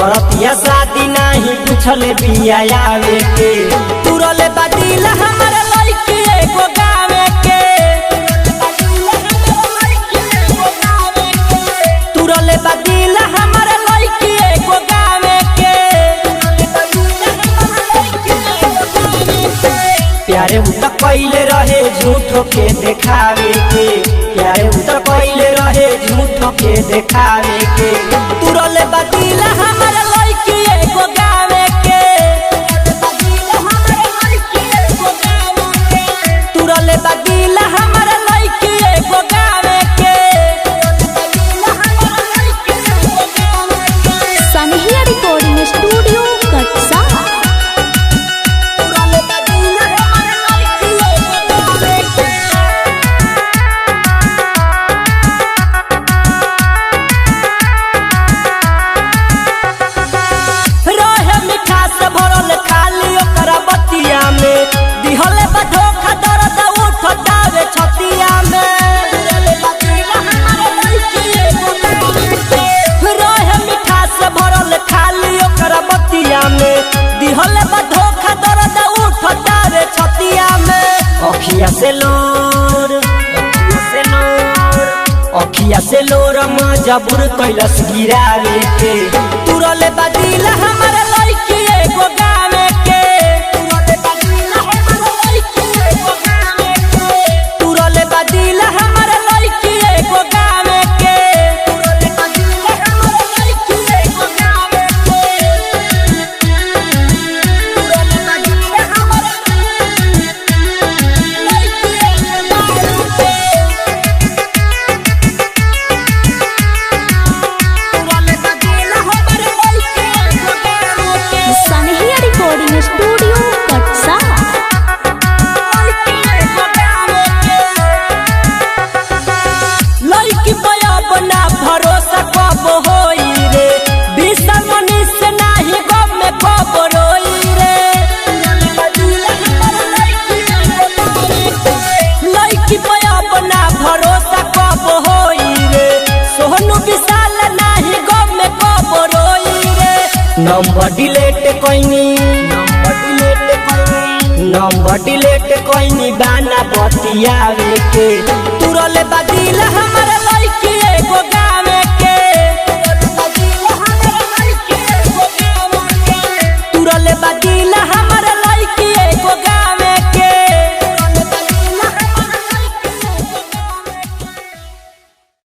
करतिया शादी नहीं पूछले बिया आवे के तुरले बदिल हमर लड़की एगो गावे के तुरले बदिल हमर लड़की एगो गावे के प्यारे उत कइले रहे झूठो के देखावे के प्यारे उत कइले रहे झूठो के देखावे के तुरले बदिल हमर लड़की एगो गावे के तुरले बदिल हमर लड़की एगो गावे के सनहिया रिकॉर्डिंग स्टूडियो कटसा। अखिया से लोर मजबूर कैलस गिरावे के तुरले बदिल हमर लड़की एगो गावे के तुरले बदिल हमर लड़की एगो गावे के स्टूडियो कटसा। लड़की बया बना भरोसा कब होई रे विषम मनीष से नाही गम में कब रोई रे लड़की बया बना भरोसा कब होई रे सोहनु विशाल नाही गम में कब रोई रे नंबर डिलीट कोइनी बाना बतियावे के तुरले बदिल हमर